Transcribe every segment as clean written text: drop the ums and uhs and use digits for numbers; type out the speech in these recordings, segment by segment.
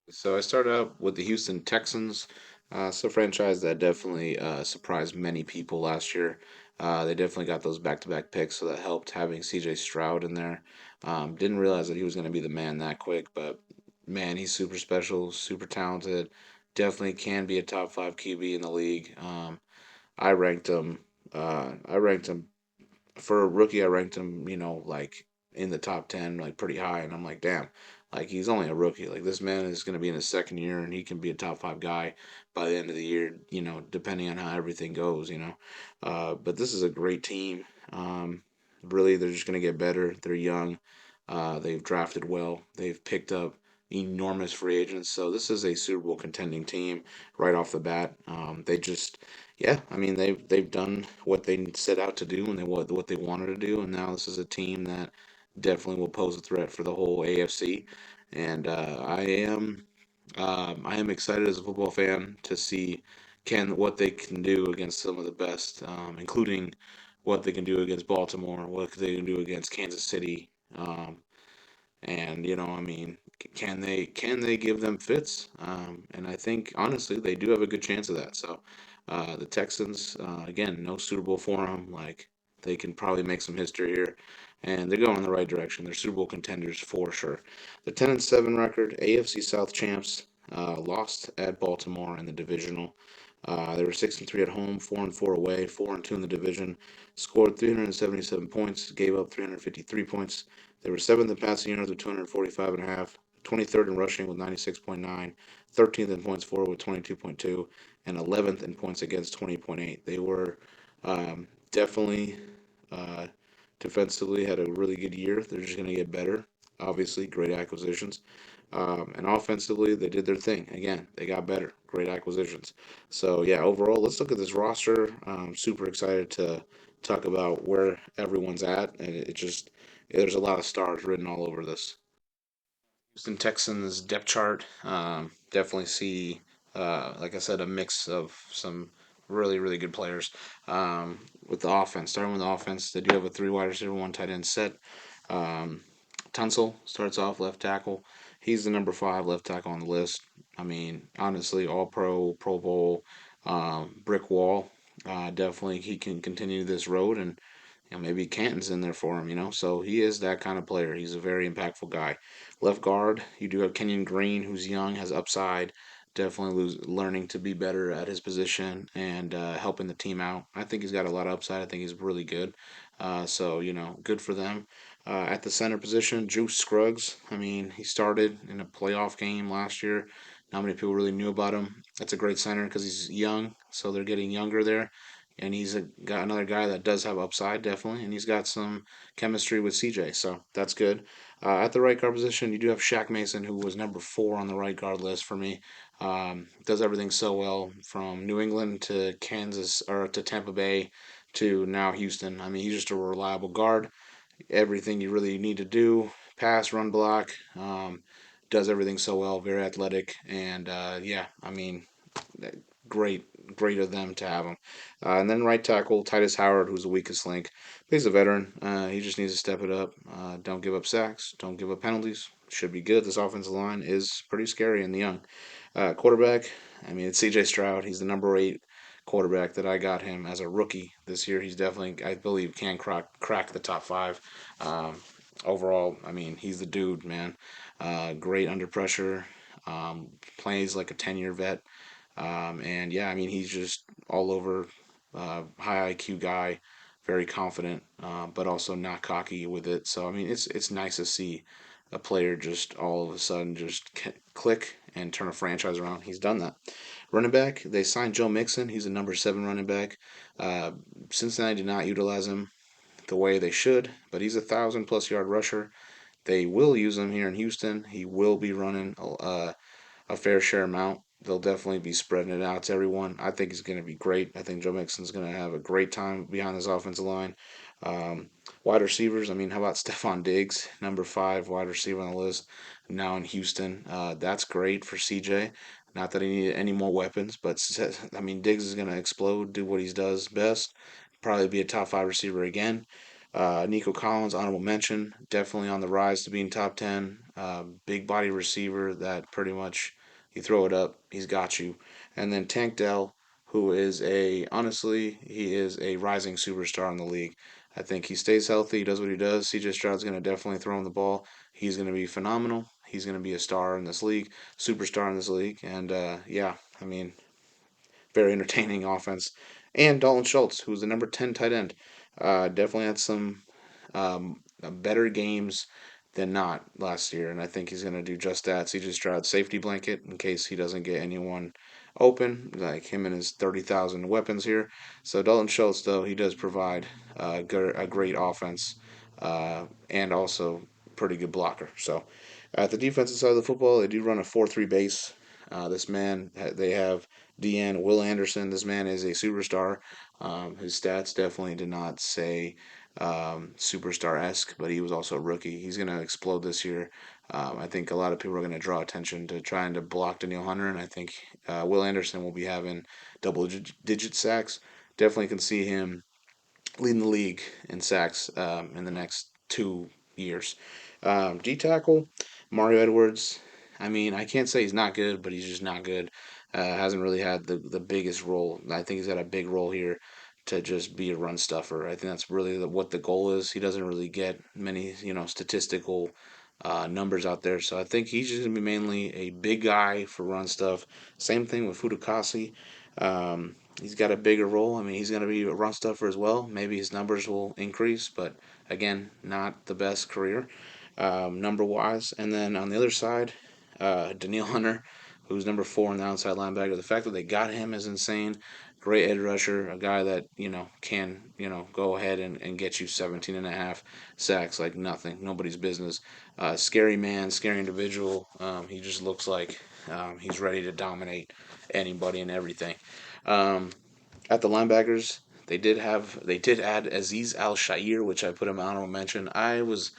So I started out with the Houston Texans. It's a franchise that definitely surprised many people last year. They definitely got those back-to-back picks, so that helped having C.J. Stroud in there. Didn't realize that he was going to be the man that quick, but man, he's super special, super talented. Definitely can be a top five QB in the league. I ranked him. I ranked him for a rookie, I ranked him, like in the top 10, like pretty high. And I'm like, damn, like he's only a rookie. Like this man is going to be in his second year and he can be a top five guy by the end of the year, depending on how everything goes. But this is a great team. Really, they're just going to get better. They're young. They've drafted well. They've picked up enormous free agents. So this is a Super Bowl contending team right off the bat. They just yeah, I mean they've done what they set out to do and what they wanted to do, and now this is a team that definitely will pose a threat for the whole AFC. And I am excited as a football fan to see can what they can do against some of the best, including what they can do against Baltimore, what they can do against Kansas City. And I mean, can they give them fits? And I think honestly they do have a good chance of that. So the Texans, again, no Super Bowl for them. Like they can probably make some history here, and they're going in the right direction. They're Super Bowl contenders for sure. The 10-7 record, AFC South champs, lost at Baltimore in the divisional. They were 6-3 at home, 4-4 away, 4-2 in the division. Scored 377 points, gave up 353 points. They were seventh in passing yards with 245 and a half, 23rd in rushing with 96.9, 13th in points for with 22.2, and 11th in points against 20.8. They were definitely uh, defensively had a really good year. They're just going to get better. Obviously, great acquisitions. And offensively, they did their thing. Again, they got better. Great acquisitions. So, yeah, overall, let's look at this roster. I'm super excited to talk about where everyone's at. And it just, there's a lot of stars written all over this. Houston Texans depth chart. Definitely see, like I said, a mix of some really, really good players. With the offense, starting with the offense, they do have a three wide receiver, one tight end set. Um, Tunsil starts off left tackle. He's the number five left tackle on the list. I mean, honestly, all pro, Pro Bowl, brick wall. Definitely, he can continue this road, and maybe Canton's in there for him. So he is that kind of player. He's a very impactful guy. Left guard, you do have Kenyon Green, who's young, has upside. Definitely learning to be better at his position and helping the team out. I think he's got a lot of upside. I think he's really good. So good for them. At the center position, Juice Scruggs. I mean, he started in a playoff game last year. Not many people really knew about him. That's a great center because he's young, so they're getting younger there. And got another guy that does have upside, definitely, and he's got some chemistry with CJ, so that's good. At the right guard position, you do have Shaq Mason, who was number four on the right guard list for me. Does everything so well from New England to Kansas or to Tampa Bay to now Houston. I mean, he's just a reliable guard. Everything you really need to do, pass, run, block. Does everything so well. Very athletic, and yeah, I mean, great, great of them to have him. And then right tackle Titus Howard, who's the weakest link. He's a veteran. He just needs to step it up. Don't give up sacks. Don't give up penalties. Should be good. This offensive line is pretty scary in the young. Quarterback, I mean, it's C.J. Stroud. He's the number eight quarterback that I got him as a rookie this year. He's definitely, I believe, can crack the top five. Um, Overall, I mean, he's the dude, man. Great under pressure. Plays like a 10-year vet. And yeah, I mean, he's just all over, high IQ guy, very confident, but also not cocky with it. So I mean, it's nice to see a player just all of a sudden just click and turn a franchise around. He's done that. Running back, they signed Joe Mixon. He's a number seven running back. Uh, Cincinnati did not utilize him the way they should, but he's a 1,000+ yard rusher. They will use him here in Houston. He will be running a fair share amount. They'll definitely be spreading it out to everyone. I think he's going to be great. I think Joe Mixon's going to have a great time behind this offensive line. Um, Wide receivers, I mean, how about Stephon Diggs, number five wide receiver on the list, now in Houston? That's great for CJ. Not that he needed any more weapons, but I mean, Diggs is going to explode, do what he does best, probably be a top five receiver again. Nico Collins, honorable mention, definitely on the rise to being top 10. big body receiver that pretty much you throw it up, he's got you. And then Tank Dell, who is a honestly, he is a rising superstar in the league. I think he stays healthy, he does what he does. CJ Stroud's going to definitely throw him the ball. He's going to be phenomenal. He's going to be a star in this league, superstar in this league. And yeah, I mean, very entertaining offense. And Dalton Schultz, who's the number 10 tight end, definitely had some better games than not last year, and I think he's going to do just that. CJ Stroud safety blanket in case he doesn't get anyone open, like him and his 30,000 weapons here. So Dalton Schultz, though, he does provide a great offense and also pretty good blocker. So at the defensive side of the football, they do run a 4-3 base. This man, they have DN Will Anderson. This man is a superstar. His stats definitely did not say superstar esque, but he was also a rookie. He's going to explode this year. I think a lot of people are going to draw attention to trying to block Daniel Hunter, and I think Will Anderson will be having double digit sacks. Definitely can see him leading the league in sacks in the next 2 years. D tackle, Mario Edwards. I mean, I can't say he's not good, but he's just not good. Hasn't really had the biggest role. I think he's got a big role here to just be a run stuffer. I think that's really what the goal is. He doesn't really get many, statistical numbers out there. So I think he's just gonna be mainly a big guy for run stuff. Same thing with Fudukasi. He's got a bigger role. I mean, he's going to be a run stuffer as well. Maybe his numbers will increase, but again, not the best career number wise. And then on the other side, Daniil Hunter, who's number 4 in the outside linebacker. The fact that they got him is insane. Great edge rusher, a guy that, can, go ahead and get you 17 and a half sacks like nothing, nobody's business. Scary man, scary individual. He just looks like he's ready to dominate anybody and everything. Um, at the linebackers, they did add Aziz Al Shair, which I put him honorable mention. I was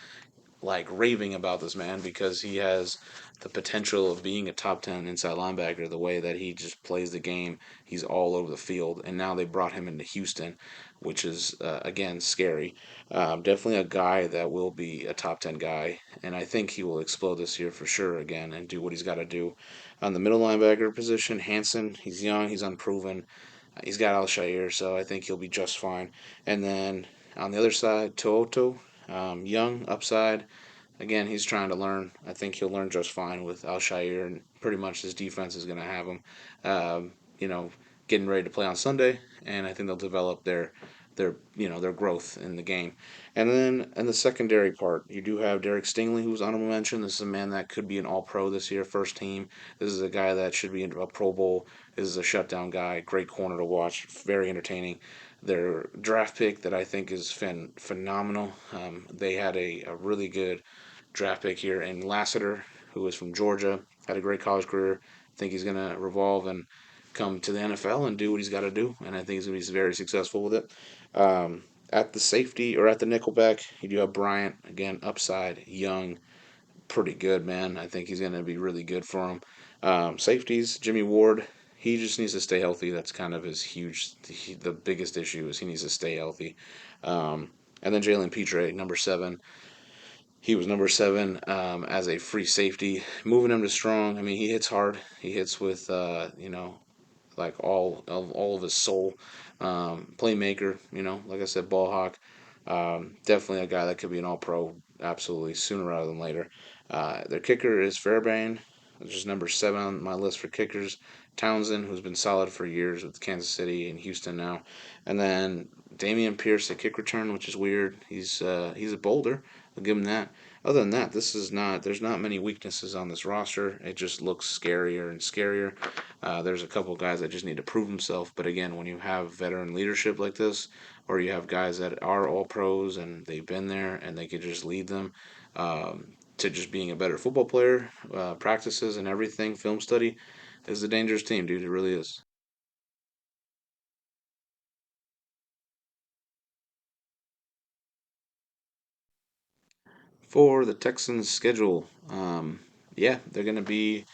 like raving about this man because he has the potential of being a top 10 inside linebacker. The way that he just plays the game, he's all over the field. And now they brought him into Houston, which is again scary. Definitely a guy that will be a top 10 guy, and I think he will explode this year for sure again and do what he's got to do. On the middle linebacker position, Hanson, he's young, he's unproven. He's got Al-Shair, so I think he'll be just fine. And then on the other side, To'oto, young, upside. Again, he's trying to learn. I think he'll learn just fine with Al-Shair, and pretty much his defense is going to have him, um, you know, getting ready to play on Sunday, and I think they'll develop their growth in the game. And then in the secondary part, you do have Derek Stingley, who's honorable mention. This is a man that could be an All Pro this year, first team. This is a guy that should be in a Pro Bowl. This is a shutdown guy, great corner to watch, very entertaining. Their draft pick that I think is phenomenal. They had a really good draft pick here in Lassiter, who is from Georgia, had a great college career. I think he's going to revolve and come to the NFL and do what he's got to do, and I think he's going to be very successful with it. At the safety or at the nickelback, you do have Bryant again, upside, young, pretty good man. I think he's going to be really good for him. Safeties, Jimmy Ward. He just needs to stay healthy. That's kind of the biggest issue is he needs to stay healthy. And then Jalen Petre, number 7. He was number 7 as a free safety, moving him to strong. I mean, he hits hard. He hits with like all of his soul. Playmaker, like I said, ball hawk. Definitely a guy that could be an All Pro, absolutely sooner rather than later. Their kicker is Fairbairn, which is number 7 on my list for kickers. Townsend, who's been solid for years with Kansas City and Houston now, and then Damian Pierce, a kick return, which is weird. He's a boulder. I'll give him that. Other than that, this is not. There's not many weaknesses on this roster. It just looks scarier and scarier. There's a couple guys that just need to prove themselves. But again, when you have veteran leadership like this, or you have guys that are all pros and they've been there and they could just lead them to just being a better football player, practices and everything, film study, is a dangerous team, dude. It really is. For the Texans' schedule, yeah, um, they're gonna be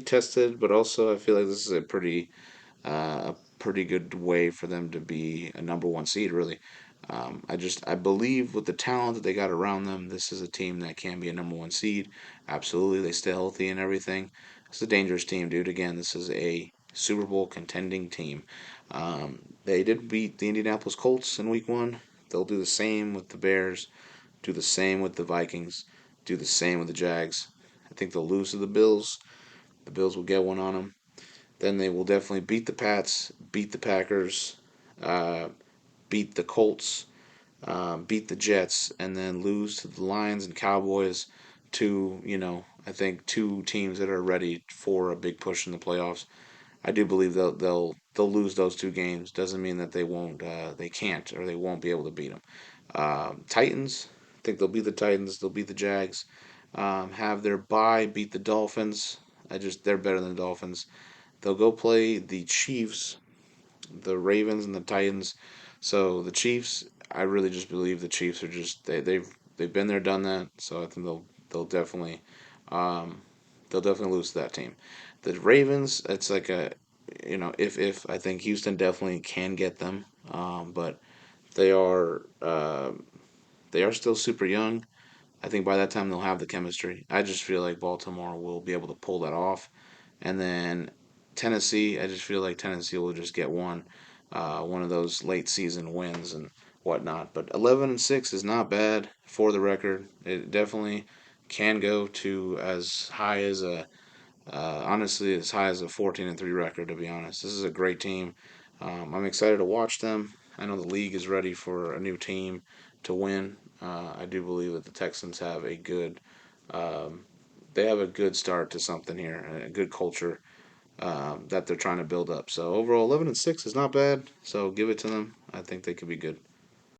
tested, but also I feel like this is a pretty good way for them to be a number 1 seed, really. I believe with the talent that they got around them, this is a team that can be a number one seed. Absolutely, they stay healthy and everything. It's a dangerous team, dude. Again, this is a Super Bowl contending team. They did beat the Indianapolis Colts in Week One. They'll do the same with the Bears. Do the same with the Vikings. Do the same with the Jags. I think they'll lose to the Bills. The Bills will get one on them. Then they will definitely beat the Pats, beat the Packers, uh, beat the Colts, beat the Jets, and then lose to the Lions and Cowboys. I think two teams that are ready for a big push in the playoffs. I do believe they'll lose those two games. Doesn't mean that they can't, or they won't be able to beat them. Titans, I think they'll beat the Titans. They'll beat the Jags. Have their bye, beat the Dolphins. They're better than the Dolphins. They'll go play the Chiefs, the Ravens, and the Titans. So the Chiefs, I really just believe the Chiefs are just they've been there, done that. So I think they'll definitely um, they'll definitely lose to that team. The Ravens, it's like a if I think Houston definitely can get them, but they are uh, they are still super young. I think by that time they'll have the chemistry. I just feel like Baltimore will be able to pull that off. And then Tennessee, I just feel like Tennessee will just get one of those late season wins and whatnot. But 11-6 is not bad for the record. It definitely can go to as high as honestly as high as a 14-3 record. To be honest, this is a great team. I'm excited to watch them. I know the league is ready for a new team to win. I do believe that the Texans have a good um, they have a good start to something here, a good culture that they're trying to build up. So overall, 11-6 is not bad. So give it to them. I think they could be good.